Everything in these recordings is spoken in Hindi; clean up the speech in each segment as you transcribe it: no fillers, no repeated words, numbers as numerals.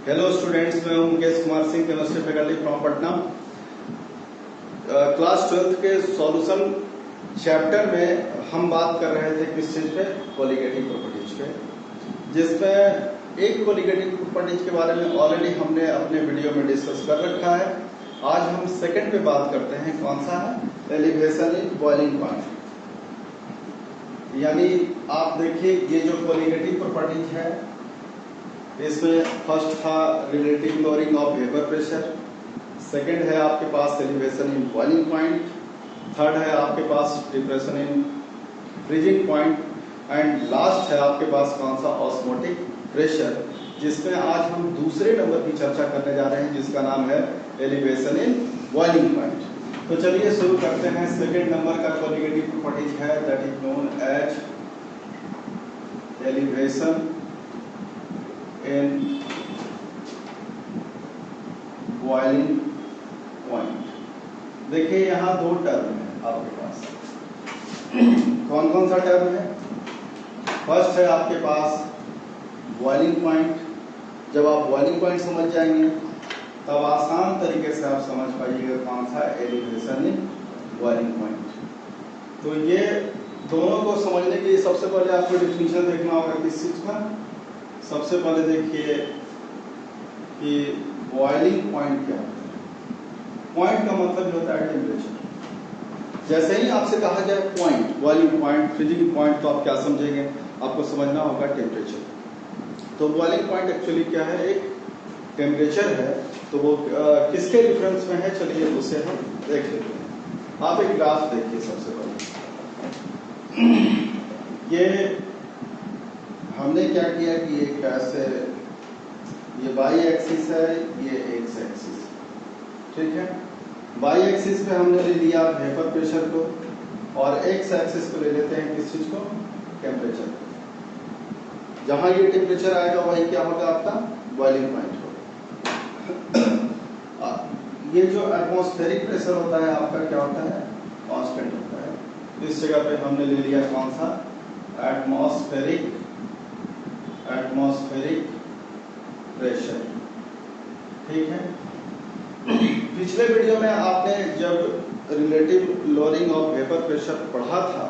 हेलो स्टूडेंट्स, मैं हूं Mukesh Kumar Singh, chemistry faculty from Patna. Class 12th के सॉल्यूशन चैप्टर में हम बात कर रहे थे किस चीज पे? कोलिगेटिव प्रॉपर्टीज पे, जिसमें एक कोलिगेटिव प्रॉपर्टीज के बारे में ऑलरेडी हमने अपने वीडियो में डिस्कस कर रखा है। आज हम सेकंड पे बात करते हैं। कौन सा है? Elevation in boiling point. यानी आप देखिए, ये जो कोलिगेटिव प्रॉपर्टीज है, इसमें फर्स्ट था relative lowering of vapour pressure, second है आपके पास elevation in boiling point, third है आपके पास depression in freezing point, and last है आपके पास कौन सा? ऑस्मोटिक प्रेशर, जिसमें आज हम दूसरे नंबर की चर्चा करने जा रहे हैं, जिसका नाम है एलिवेशन इन बॉइलिंग पॉइंट। तो चलिए शुरू करते हैं। सेकंड नंबर का कोलिगेटिव प्रॉपर्टीज है, that is known as elevation in boiling point. देखिए यहाँ दो टर्म है आपके पास। कौन कौन सा टर्म है? फर्स्ट है आपके पास बॉइलिंग पॉइंट। जब आप बॉइलिंग पॉइंट समझ जाएंगे तब आसान तरीके से आप समझ पाइएगा कौन सा? Elevation in boiling point. तो ये दोनों को समझने के लिए सबसे पहले आपको डिफिनीशन देखना होगा किस चीज का। सबसे पहले देखिए कि बॉइलिंग पॉइंट क्या होता है। पॉइंट का मतलब होता है टेम्परेचर। जैसे ही आपसे कहा जाए point, boiling point, freezing point, तो आप क्या समझेंगे? आपको समझना होगा टेम्परेचर। तो बॉइलिंग पॉइंट एक्चुअली क्या है? एक टेम्परेचर है। तो वो किसके डिफरेंस में है? चलिए उसे हम देख लेते हैं। आप एक ग्राफ देखिए सबसे पहले। ये हमने क्या किया कि ये कैसे, ये वाई एक्सिस है, ये एक्स एक्सिस, ठीक है। वाई एक्सिस पे हमने ले लिया वेपर प्रेशर को, और एक्स एक्सिस पे ले लेते हैं किस चीज को? टेम्परेचर। जहां ये टेम्परेचर आएगा वही क्या होगा? आपका बॉइलिंग पॉइंट होगा। ये जो एटमॉस्फेरिक प्रेशर होता है आपका क्या होता है? कांस्टेंट होता है। इस जगह पे हमने ले लिया कौन सा? एटमॉस्फेरिक प्रेशर, ठीक है। पिछले वीडियो में आपने जब relative lowering of vapour pressure पढ़ा था,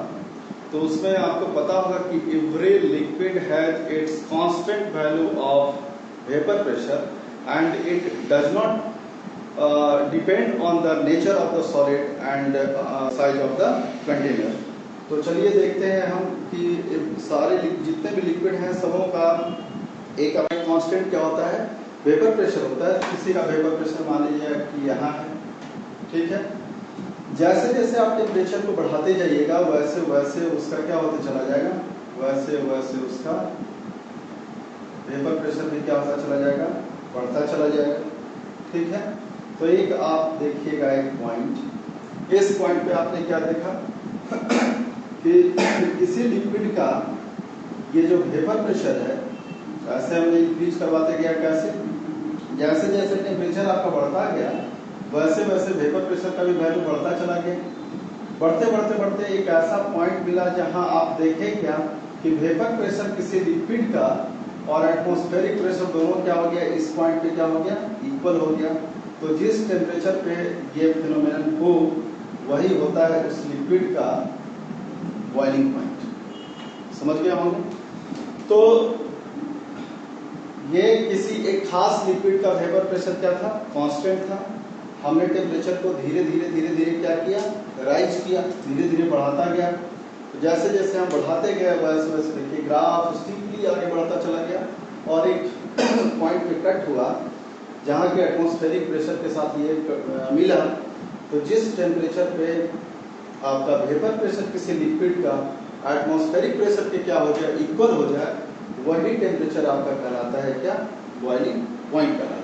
तो उसमें आपको पता होगा कि every liquid has its constant value of vapour pressure and it does not depend on the nature of the solid and size of the container. तो चलिए देखते हैं हम कि सारे जितने भी लिक्विड हैं सबों का एक कांस्टेंट क्या होता है? वेपर प्रेशर होता है। किसी का वेपर प्रेशर मान लीजिए कि यहाँ है, ठीक है। जैसे जैसे आप टेम्परेचर को बढ़ाते जाइएगा वैसे वैसे उसका क्या होता चला जाएगा? वैसे वैसे उसका वेपर प्रेशर भी क्या होता चला जाएगा? बढ़ता चला जाएगा, ठीक है। तो एक आप देखिएगा एक पॉइंट, इस पॉइंट पे आपने क्या देखा कि किसी लिक्विड का ये जो वेपर प्रेशर है, ऐसे हमने इंक्रीज करवाते गया। कैसे? जैसे जैसे टेम्परेचर आपका बढ़ता गया वैसे वैसे वेपर प्रेशर का भी वैल्यू बढ़ता चला गया। बढ़ते बढ़ते बढ़ते एक ऐसा पॉइंट मिला जहां आप देखें क्या कि वेपर प्रेशर किसी लिक्विड का और एटमॉस्फेरिक प्रेशर दोनों क्या हो गया? इस पॉइंट पे क्या हो गया? इक्वल हो गया। तो जिस टेम्परेचर पे ये फिनोमेनन हो वही होता है उस लिक्विड का बॉइलिंग पॉइंट। समझ गया होंगे? तो ये किसी एक खास लिक्विड का वेपर प्रेशर क्या था? कांस्टेंट था। हमने टेम्परेचर को धीरे धीरे धीरे धीरे क्या किया? राइज किया, धीरे धीरे बढ़ाता गया। तो जैसे जैसे हम बढ़ाते गए वैसे वैसे देखिए ग्राफ स्टीपली आगे बढ़ता चला गया, और एक पॉइंट पे कट हुआ जहाँ के एटमॉस्फेरिक प्रेशर के साथ ये मिला। तो जिस टेम्परेचर पे आपका वेपर प्रेशर किसी लिक्विड का एटमॉस्फेरिक प्रेशर के क्या हो जाए? इक्वल हो जाए, वही टेम्परेचर आपका कहलाता है क्या? बॉइलिंग पॉइंट कहलाता है।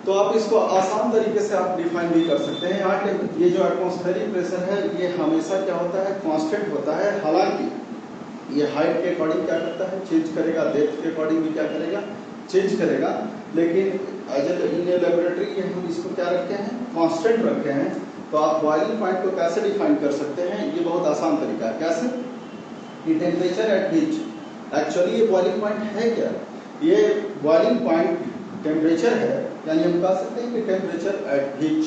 तो आप इसको आसान तरीके से आप डिफाइन भी कर सकते हैं। यहाँ ये जो एटमॉस्फेरिक प्रेशर है ये हमेशा क्या होता है? कांस्टेंट होता है। हालांकि ये हाइट के अकॉर्डिंग क्या करता है? चेंज करेगा, डेप्थ के अकॉर्डिंग भी क्या करेगा? चेंज करेगा। लेकिन एज इन लेबोरेटरी हम इसको क्या रखे हैं? कांस्टेंट रखे हैं। तो आप बॉइलिंग पॉइंट को कैसे डिफाइन कर सकते हैं? ये बहुत आसान तरीका है। कैसे? कि टेम्परेचर एट विच एक्चुअली ये बॉइलिंग पॉइंट है क्या? ये बॉइलिंग पॉइंट टेम्परेचर है, यानी हम कह सकते हैं कि temperature at which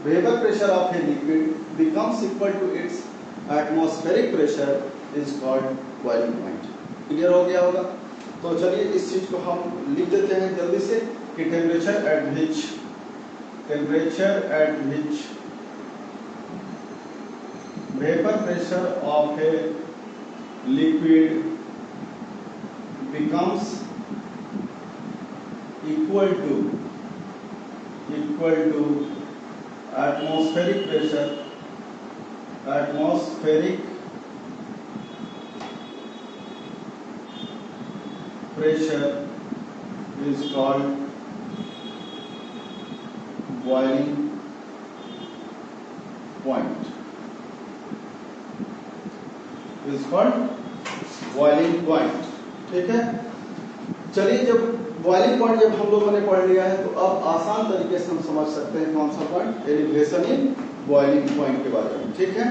vapour pressure of a liquid becomes equal to its atmospheric pressure is called boiling point. Clear हो गया होगा? तो चलिए इस चीज को हम लिख देते हैं जल्दी से कि temperature at which vapour pressure of a liquid becomes equal to atmospheric pressure is called boiling point, ठीक है। चलिए, जब बॉइलिंग पॉइंट जब हम लोगों ने पढ़ लिया है तो अब आसान तरीके से हम समझ सकते हैं कौन सा point, elevation in boiling point के बारे में, ठीक है।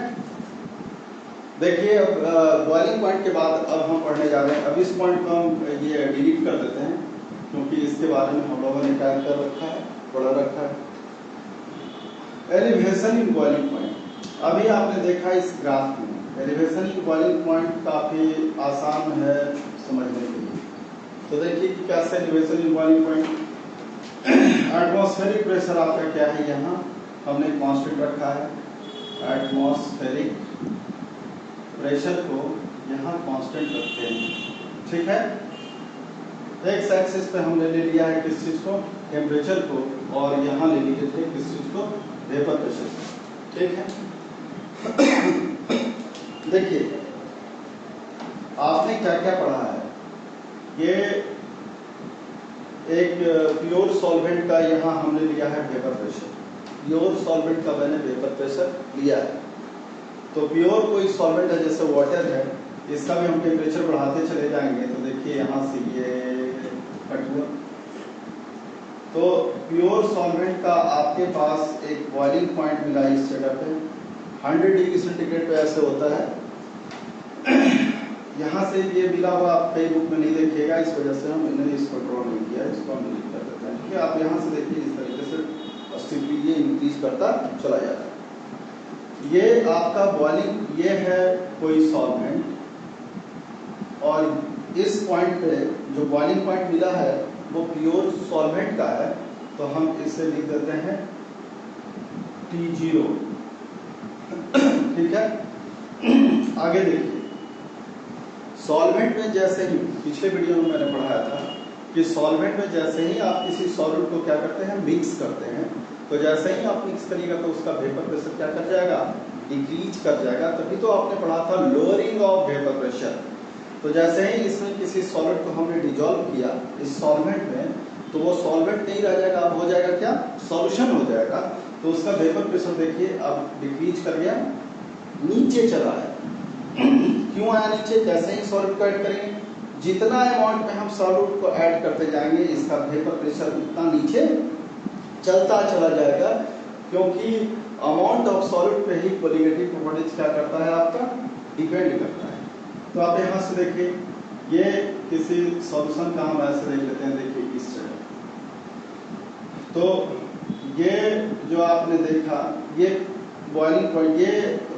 देखिए, अब बॉइलिंग पॉइंट के बाद अब हम पढ़ने जा रहे हैं। अब इस पॉइंट को हम ये डिलीट कर देते हैं क्योंकि इसके बारे में हम लोगों ने क्या कर रखा है, पढ़ा रखा है। एलिवेशन इन बॉइलिंग पॉइंट, अभी आपने देखा इस ग्राफ में एलिवेशन इन बॉइलिंग पॉइंट काफी आसान है समझने के लिए। तो देखिए कि कैसे elevation in boiling point, atmospheric pressure आपका क्या है, यहाँ हमने कांस्टेंट रखा है। एटमॉस्फेरिक प्रेशर को यहाँ कांस्टेंट रखते हैं, ठीक है। एक्स एक्सिस पे हमने ले लिया है किस चीज को, टेम्परेचर को, और यहाँ ले लिए थे किस चीज को, वेपर प्रेशर, ठीक है। देखिए आपने क्या क्या पढ़ा है, ये एक प्योर सॉल्वेंट का यहाँ हमने लिया है वेपर प्रेशर, प्योर सॉल्वेंट का मैंने वेपर प्रेशर लिया है। तो प्योर कोई सॉल्वेंट है जैसे वाटर है, इसका भी हम टेम्परेचर बढ़ाते चले जाएंगे तो देखिए यहाँ से ये कट हुआ। तो प्योर सॉल्वेंट का आपके पास एक बॉइलिंग पॉइंट मिला इस जगह पे, 100 डिग्री सेंटीग्रेड पे ऐसे होता है। यहाँ से ये मिला हुआ आप कई बुक में नहीं देखिएगा, इस वजह से हमने इसको ड्रॉ नहीं किया, इसको हम डिलीट कर देते हैं, ठीक है। आप यहाँ से देखिए इस तरीके से स्टेपली ये इंक्रीज करता चला जाता है। ये आपका बॉइलिंग, ये है कोई सॉल्वेंट, और इस पॉइंट पे जो बॉइलिंग पॉइंट मिला है वो प्योर सॉल्वेंट का है, तो हम इसे लिख देते हैं T0, ठीक है। आगे देखिए, सॉल्वेंट में जैसे ही पिछले वीडियो में मैंने पढ़ाया था कि सॉल्वेंट में जैसे ही आप किसी सॉल्वेंट को क्या करते हैं, मिक्स करते हैं, तो जैसे ही आप मिक्स करिएगा तो उसका वेपर प्रेशर क्या कर जाएगा, डिक्रीज कर जाएगा। तभी तो आपने पढ़ा था लोअरिंग ऑफ वेपर प्रेशर। तो जैसे ही इसमें किसी सॉल्वेंट को हमने डिजोल्व किया इस सॉल्वेंट में, तो वो सॉल्वेंट नहीं रह जाएगा, अब हो जाएगा क्या, सॉल्यूशन हो जाएगा। तो उसका वेपर प्रेशर देखिए अब डिक्रीज कर गया, नीचे चला है। क्यों आया नीचे, जैसे ही सॉल्वेंट को ऐड करेंगे, जितना अमाउंट में हम सॉल्वेंट को ऐड करते जाएंगे इसका वेपर प्रेशर उतना नीचे चलता चला जाएगा, क्योंकि अमाउंट ऑफ सॉल्वेंट पे ही कोलिगेटिव प्रॉपर्टीज क्या करता है, आपका डिपेंड करता है। तो आप यहाँ से देखिए, ये किसी सॉल्यूशन का हम ऐसे देख लेते हैं, देखिए इस जगह। तो ये जो आपने देखा, ये बॉइलिंग पॉइंट, ये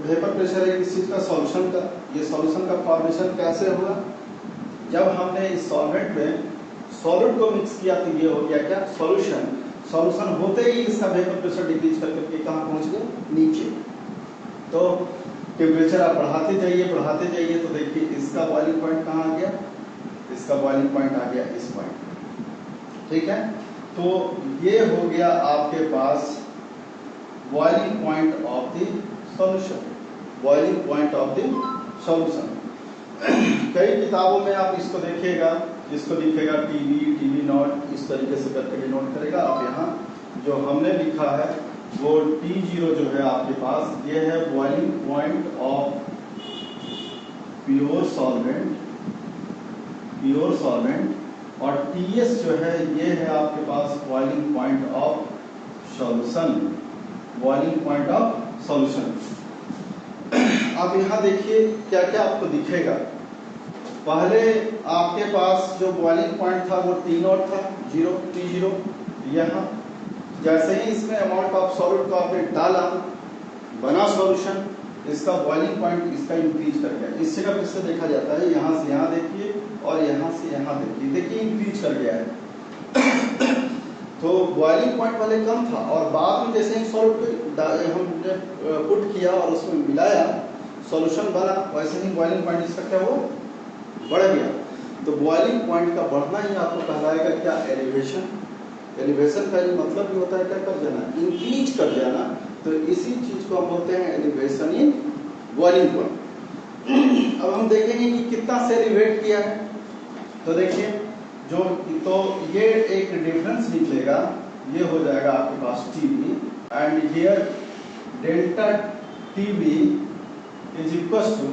वेपर प्रेशर है किस चीज का, सॉल्यूशन का। ये सॉल्यूशन का फॉर्मेशन कैसे हुआ, जब हमने इस सॉल्वेंट में सॉलिड को मिक्स किया तो ये हो गया क्या, सॉल्यूशन। सॉल्यूशन होते ही इसका वेपर प्रेशर डिक्रीज करके कहाँ पहुंच गए, नीचे। तो टेम्परेचर आप बढ़ाते जाइए तो देखिए इसका बॉइलिंग पॉइंट कहाँ आ गया, इसका बॉइलिंग पॉइंट आ गया इस पॉइंट, ठीक है। तो ये हो गया आपके पास boiling point of the solution, boiling point of the solution. कई किताबों में आप इसको देखिएगा, इसको लिखेगा टीवी नॉट, इस तरीके से करके डिनोट करेगा। आप यहाँ जो हमने लिखा है वो T0 जो है आपके पास, ये है boiling point of pure solvent, और TS जो है ये है आपके पास boiling point of solution, boiling point of solution. आप यहाँ देखिए क्या क्या आपको दिखेगा, पहले आपके पास जो बॉइलिंग पॉइंट था वो T नॉट था, 0 T0। यहाँ जैसे ही इसमें अमाउंट ऑफ सॉलिड को आपने डाला, बना सॉल्यूशन, इसका बॉइलिंग पॉइंट इसका इंक्रीज कर गया। इस जगह पे से देखा जाता है, यहाँ से यहाँ देखिए और यहाँ से यहाँ देखिए, देखिए इंक्रीज कर गया है। तो बॉइलिंग पॉइंट पहले कम था और बाद में जैसे ही सॉल्यूट हमने पुट किया और उसमें मिलाया, सॉल्यूशन बना, वैसे ही बॉइलिंग पॉइंट इसका क्या हुआ, बढ़ गया। तो बॉइलिंग पॉइंट का बढ़ना ही आपको कहलाएगा क्या, एलिवेशन। एलिवेशन का मतलब भी होता है क्या, कर जाना, इंक्रीज कर जाना। तो इसी चीज को हम बोलते हैं एलिवेशन इन बॉइलिंग पॉइंट। अब हम देखेंगे कि कितना से एलिवेट किया है। तो देखिए तो ये एक डिफरेंस निकलेगा, ये हो जाएगा आपके पास TB and here delta TB is equal to,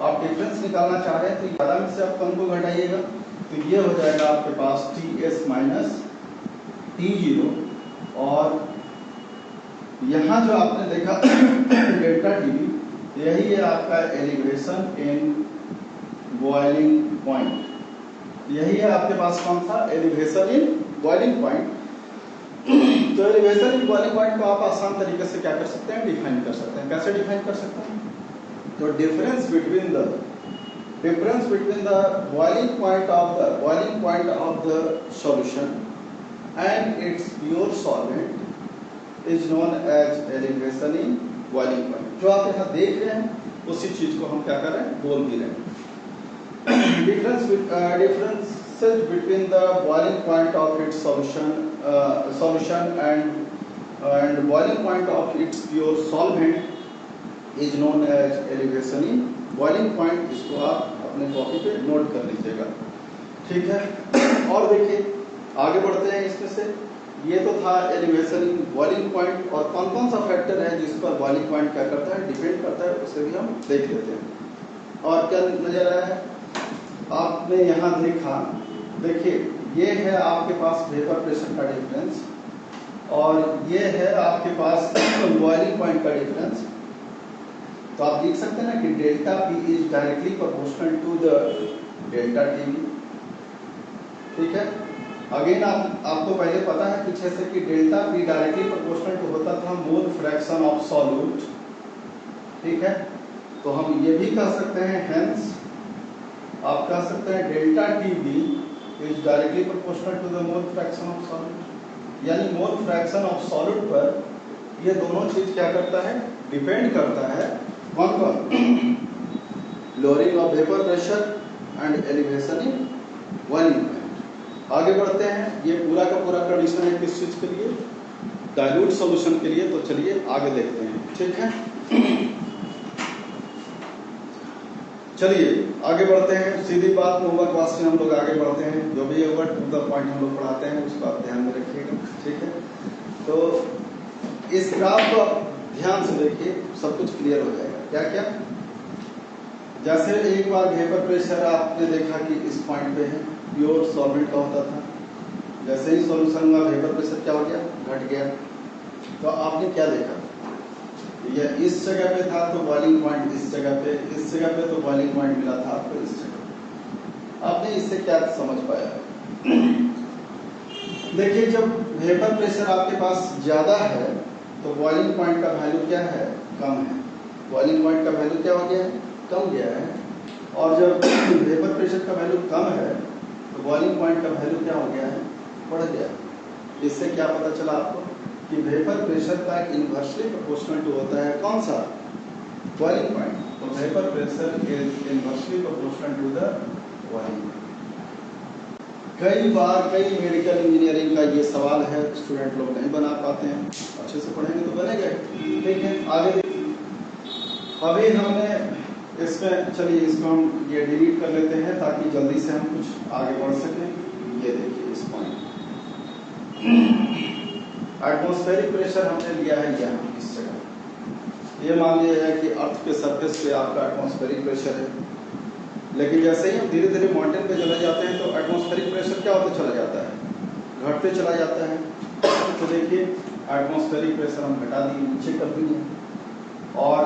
आप डिफरेंस निकालना चाह रहे हैं तो ज्यादा में से आप कम को घटाइएगा, तो ये हो जाएगा आपके पास TS माइनस T0 और यहाँ जो आपने देखा डेल्टा TB, यही है आपका एलिवेशन इन बॉइलिंग पॉइंट। यही है आपके पास कौन सा, एलिवेशन इन बॉइलिंग पॉइंट। तो एलिवेशन इन बॉइलिंग पॉइंट को आप आसान तरीके से क्या कर सकते हैं, डिफाइन कर सकते हैं। कैसे डिफाइन कर सकते हैं, तो difference between the boiling point of the solution and its pure solvent is known as elevation in boiling point. जो आप यहाँ देख रहे हैं उसी चीज को हम क्या कर रहे हैं, बोल भी रहे हैं। differences between the boiling point of its solution and boiling point of its pure solvent is known as elevation in boiling point। इसको आप अपने कॉपी पे नोट कर लीजिएगा, ठीक है। और देखिए आगे बढ़ते हैं इसमें से। ये तो था एलिवेशन इन बॉइलिंग पॉइंट, और कौन कौन सा फैक्टर है जिस पर बॉइलिंग पॉइंट क्या करता है, डिपेंड करता है, उसे भी हम देख लेते हैं। और क्या नजर आया है, आपने यहाँ देखा, देखिए ये है आपके पास वेपर प्रेशर का डिफरेंस और ये है आपके पास बॉइलिंग पॉइंट का डिफरेंस। तो आप लिख सकते हैं ना कि delta P is directly proportional to the delta TB, ठीक है। अगेन आपको पहले पता है पीछे से कि delta P directly proportional to होता था मोल फ्रैक्शन ऑफ सॉल्यूट, ठीक है। तो हम ये भी कह सकते हैं, हेंस आप कह सकते हैं delta TB is directly proportional to the mole fraction of solute. यानी मोल फ्रैक्शन ऑफ सॉल्यूट पर ये दोनों चीज क्या करता है, डिपेंड करता है। कौन कौन, lowering of vapour pressure and elevation in boiling point. आगे बढ़ते हैं, ये पूरा का पूरा कंडीशन है किस चीज के लिए, डाइल्यूट सॉल्यूशन के लिए। तो चलिए आगे देखते हैं, ठीक है। चलिए आगे बढ़ते हैं, सीधी बात होमवर्क वास्ते हम लोग आगे बढ़ते हैं। जो भी होगा टू द पॉइंट हम लोग पढ़ाते हैं उसको आप ध्यान में रखिएगा, ठीक है। तो इस ग्राफ को आप ध्यान से देखिए, सब कुछ क्लियर हो जाएगा। क्या क्या, जैसे एक बार वेपर प्रेशर आपने देखा कि इस पॉइंट पे है, प्योर सॉल्वेंट का होता था। जैसे ही सॉल्यूशन हुआ वेपर प्रेशर क्या हो गया, घट गया। तो आपने क्या देखा, ये इस जगह पे था तो बॉइलिंग पॉइंट इस जगह पे तो बॉइलिंग पॉइंट मिला था आपको इस जगह। आपने इससे क्या समझ पाया, देखिए जब वेपर प्रेशर आपके पास ज्यादा है तो बॉइलिंग पॉइंट का वैल्यू क्या है, कम है। बॉइलिंग पॉइंट का वैल्यू क्या हो गया है, कम गया है। और जब वेपर प्रेशर का वैल्यू कम है तो बॉइलिंग पॉइंट का वैल्यू क्या हो गया है, बढ़ गया। इससे क्या पता चला आपको कि वेपर प्रेशर का इनवर्सली प्रोपोर्शनल टू होता है कौन सा, बॉइलिंग पॉइंट। तो vapour pressure is inversely proportional to the boiling point. कई बार कई मेडिकल इंजीनियरिंग का ये सवाल है, स्टूडेंट लोग नहीं बना पाते हैं। अच्छे से पढ़ेंगे तो बनेगा, ठीक है। आगे देखिए, अभी हमने इसमें, चलिए इसको हम ये डिलीट कर लेते हैं ताकि जल्दी से हम कुछ आगे बढ़ सकें। ये देखिए इस पॉइंट, एटमॉस्फेरिक प्रेशर हमने लिया है यहाँ इस जगह। ये मान लिया है कि अर्थ के सरफेस पे आपका एटमॉस्फेरिक प्रेशर है, लेकिन जैसे ही हम धीरे धीरे माउंटेन पे चले जाते हैं तो एटमॉस्फेरिक प्रेशर क्या होता चला जाता है, घटते चला जाता है। तो देखिए एटमॉस्फेरिक प्रेशर हम घटा दिए, नीचे कर दिए। और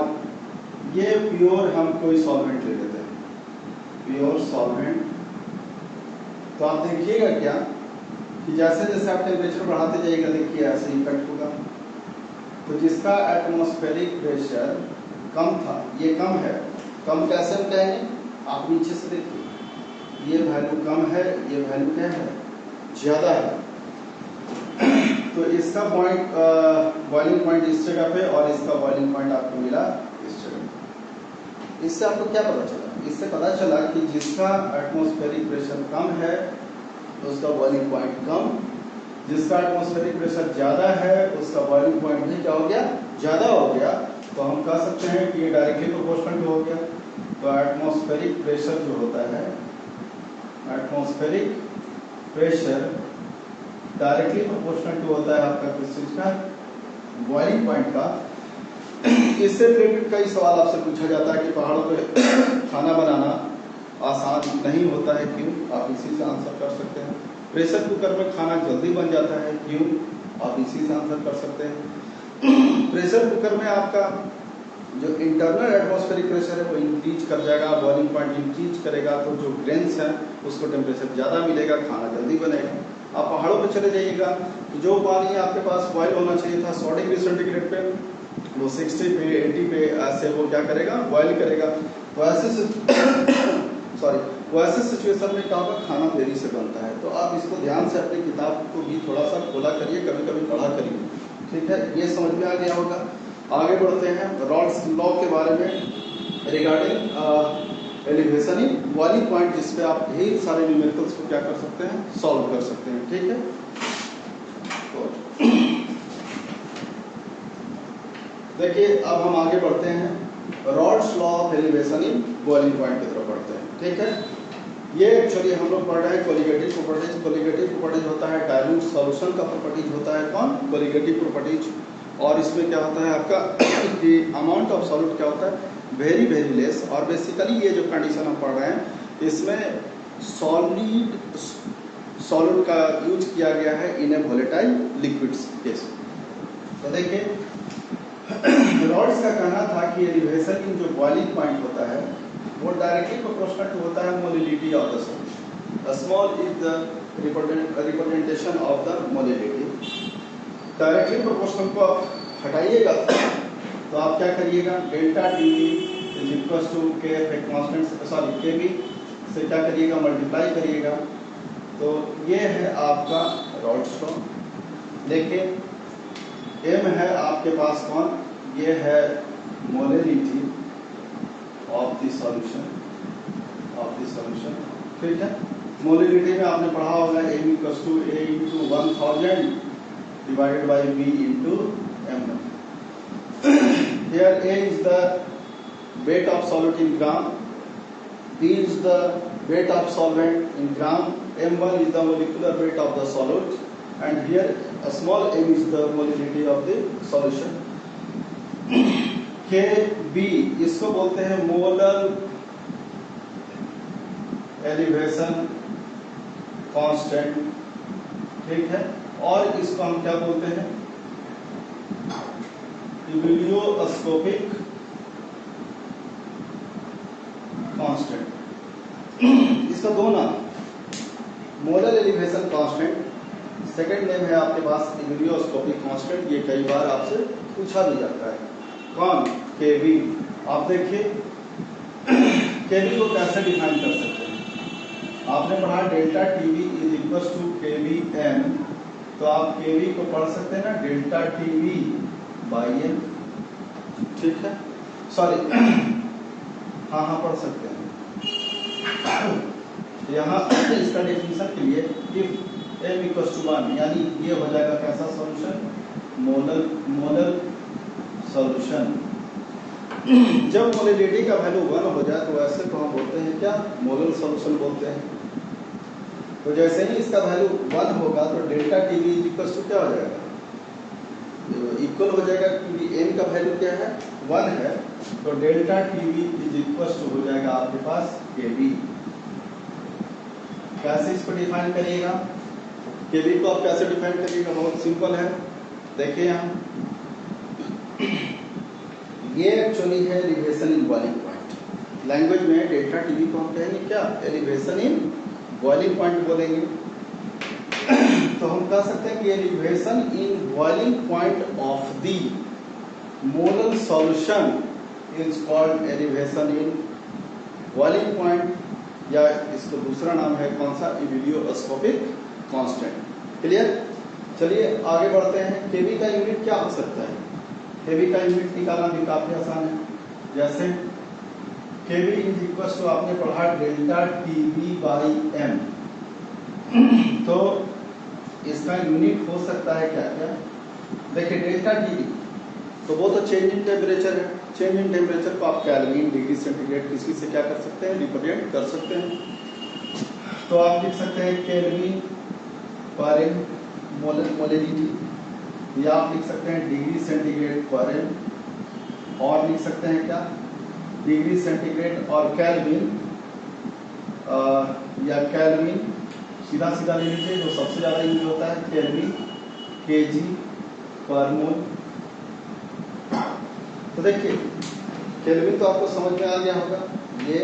ये प्योर हम कोई सॉल्वेंट ले लेते हैं, प्योर सॉल्वेंट। तो आप देखिएगा क्या कि जैसे जैसे आप टेम्परेचर बढ़ाते जाइएगा, देखिए ऐसे इफेक्ट होगा। तो जिसका एटमॉस्फेरिक प्रेशर कम था, ये कम है। कम कैसे हम कहेंगे, आप नीचे से देखिए, ये वैल्यू कम है, ये वैल्यू क्या है, ज़्यादा है। तो इसका पॉइंट बॉइलिंग पॉइंट इस जगह पे और इसका बॉइलिंग पॉइंट आपको मिला इस जगह। इससे आपको क्या पता चला? इससे पता चला कि जिसका एटमॉस्फेरिक प्रेशर कम है उसका बॉइलिंग पॉइंट कम, जिसका एटमॉस्फेरिक प्रेशर ज़्यादा है उसका बॉइलिंग पॉइंट भी क्या हो गया, ज़्यादा हो गया। तो हम कह सकते हैं कि ये डायरेक्टली प्रोपोर्शनल हो गया। तो एटमॉस्फेरिक प्रेशर जो होता है, atmospheric pressure directly proportional to होता है आपका किस चीज का, बॉइलिंग पॉइंट का। इससे रिलेटेड कई सवाल आपसे पूछा जाता है कि पहाड़ों पे खाना बनाना आसान नहीं होता है, क्यों? आप इसी से आंसर कर सकते हैं। प्रेशर कुकर में खाना जल्दी बन जाता है, क्यों? आप इसी से आंसर कर सकते हैं। प्रेशर कुकर में आपका जो इंटरनल एटमॉस्फेरिक प्रेशर है वो इंक्रीज कर जाएगा, बॉइलिंग पॉइंट इंक्रीज करेगा, तो जो ग्रेन्स हैं उसको टेम्परेचर ज़्यादा मिलेगा, खाना जल्दी बनेगा। आप पहाड़ों पे चले जाइएगा, जो पानी आपके पास बॉयल होना चाहिए था 100 डिग्री सेंटीग्रेड पे, वो 60 पे 80 पे ऐसे वो क्या करेगा, बॉयल करेगा। तो ऐसे वो ऐसे सिचुएशन में क्या होगा, खाना देरी से बनता है। तो आप इसको ध्यान से अपनी किताब को भी थोड़ा सा खोला करिए, कभी कभी पढ़ा करिए, ठीक है? ये समझ में आ गया होगा। आगे बढ़ते हैं रॉल्स लॉ के बारे में regarding elevation in boiling point, जिसपे आप ढेर सारे न्यूमेरिकल्स को क्या कर सकते हैं, सॉल्व कर सकते हैं, ठीक है? तो देखिए अब हम आगे बढ़ते हैं, Rawls law of elevation in boiling point की तरफ बढ़ते हैं, ठीक है? ये एक्चुअली हम लोग पढ़ रहे हैं कोलिगेटिव प्रॉपर्टीज। कोलिगेटिव प्रॉपर्टीज होता है डाइल्यूट सॉल्यूशन का प्रॉपर्टीज होता है, कौन? Colligative properties. और इसमें क्या होता है आपका कि अमाउंट ऑफ सॉल्यूट क्या होता है, वेरी वेरी लेस। और बेसिकली ये जो कंडीशन हम पढ़ रहे हैं इसमें सॉल्यूट का यूज किया गया है इन ए वोलेटाइल लिक्विड्स केस। तो देखिए रॉड्स का कहना था कि एलिवेशन इन जो बॉइलिंग पॉइंट होता है वो डायरेक्टली प्रोपोर्शनल टू होता है molality of the solution. Small is the representation of the molality. Directly proportional को आप हटाइएगा तो आप क्या करिएगा, delta T is equal to K constant sorry K B से क्या करिएगा, मल्टीप्लाई करिएगा। तो ये है आपका रॉल्स लॉ। देखिए एम है आपके पास कौन, ये है मोलिलिटी ऑफ द सॉल्यूशन, ठीक है? मोलिलिटी में आपने पढ़ा होगा M equal to A into 1000 divided by B into m1. Here A is the weight of solute in gram, B is the weight of solvent in gram, m1 is the molecular weight of the solute, and here a small m is the molality of the solution. Kb इसको बोलते हैं मोलर एलिवेशन कांस्टेंट, ठीक है? और इसको हम क्या बोलते हैं, इवेलियोस्कोपिक कांस्टेंट। इसका दो नाम, molar elevation constant, second name है आपके पास इवेलियोस्कोपिक कांस्टेंट। ये कई बार आपसे पूछा भी जाता है, कौन? केवी। आप देखिए केवी को कैसे डिफाइन कर सकते हैं, आपने पढ़ा delta TV is equal to KV M, तो आप केवी को पढ़ सकते हैं ना डेल्टा टीवी बाई एम, ठीक है? सॉरी हाँ पढ़ सकते हैं। यहाँ इसका डेफिनेशन के लिए इफ एम इक्वल टू 1, यानी ये हो जाएगा कैसा सॉल्यूशन, मोलर सॉल्यूशन। जब मोलिलिटी का वैल्यू 1 हो जाए तो ऐसे को हम बोलते हैं क्या, मोलर सॉल्यूशन बोलते हैं। तो जैसे ही इसका वैल्यू 1 होगा तो डेल्टा टीवी इक्वल टू क्या हो जाएगा, इक्वल हो जाएगा, क्योंकि एम का वैल्यू क्या है, 1 है। तो delta TV is equal to हो जाएगा आपके पास केवी। कैसे इसको डिफाइन करिएगा, केवी को आप कैसे डिफाइन करिएगा, बहुत सिंपल है। देखिए यहाँ ये एक्चुअली है elevation in boiling point, language में डेल्टा टीवी को हम कहेंगे क्या, एलिवेशन इन बॉइलिंग पॉइंट बोलेंगे। तो हम कह सकते हैं कि elevation in boiling point of the molar solution is called elevation in boiling point, या इसको दूसरा नाम है कौन सा, इबिलियोस्कोपिक कांस्टेंट। क्लियर। चलिए आगे बढ़ते हैं। केवी का यूनिट क्या हो सकता है? केवी का यूनिट निकालना भी काफी आसान है। जैसे केवी इज इक्वल टू आपने पढ़ा डेल्टा टीवी बाई एम, तो इसका यूनिट हो सकता है क्या क्या। देखिए डेल्टा टीवी तो वो तो चेंज इन टेम्परेचर है। चेंज इन टेम्परेचर को आप केल्विन, डिग्री सेंटीग्रेड किसी से क्या कर सकते हैं, रिप्रेजेंट कर सकते हैं। तो आप लिख सकते हैं केल्विन पर एम मोलरिटी, या आप लिख सकते हैं डिग्री सेंटीग्रेड पर एम, और लिख सकते हैं क्या, डिग्री सेंटीग्रेड और केल्विन, या केल्विन सीधा सीधा ले लीजिए, जो सबसे ज़्यादा यूज होता है केल्विन केजी पर मोल। तो देखिए केल्विन तो आपको समझ में आ गया होगा, ये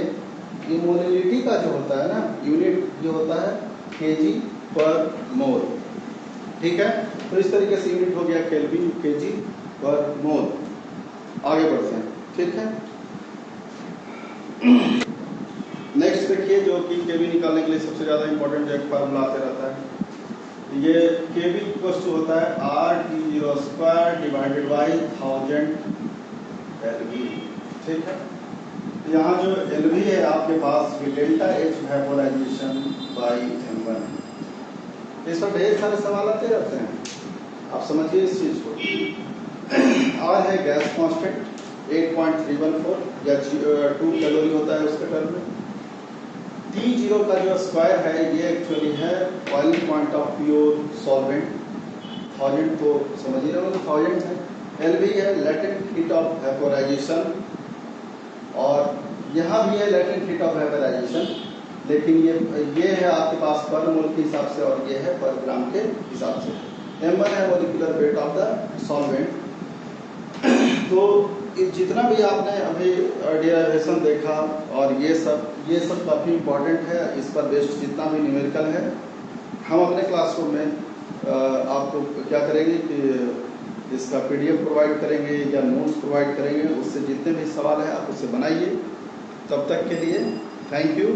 मोलरिटी का जो होता है ना यूनिट जो होता है केजी पर मोल, ठीक है। तो इस तरीके से यूनिट हो गया केल्विन केजी पर मोल। आगे बढ़ते हैं, ठीक है। नेक्स्ट देखिए, जो कि केवी निकालने के लिए सबसे ज़्यादा इंपॉर्टेंट एक फार्मूला आते रहता है, ये केवी इक्वल टू होता है RT0² डिवाइडेड बाई 1000 एलवी, ठीक है। यहाँ जो एलवी है आपके पास ये delta H vaporisation by M1 है। इस पर ढेर सारे सवाल आते रहते हैं, आप समझिए इस चीज़ को। R है गैस कांस्टेंट 8.314 या 2 कैलोरी होता है उसके टर्म में। T0 का जो स्क्वायर है ये एक्चुअली है boiling point of pure solvent, 1000 तो समझ ही रहे हो 1000 है। LV है लेटेंट हीट ऑफ वेपोराइजेशन, और यहाँ भी है लेटेंट हीट ऑफ वेपोराइजेशन, लेकिन ये है आपके पास पर मोल के हिसाब से और ये है पर ग्राम के हिसाब से। M1 है molecular weight of the solvent. तो जितना भी आपने अभी डेरिवेशन देखा और ये सब काफ़ी इम्पोर्टेंट है, इस पर बेस्ड जितना भी न्यूमेरिकल है हम अपने क्लासरूम में आपको क्या करेंगे कि इसका PDF प्रोवाइड करेंगे या नोट्स प्रोवाइड करेंगे, उससे जितने भी सवाल है आप उससे बनाइए। तब तक के लिए थैंक यू।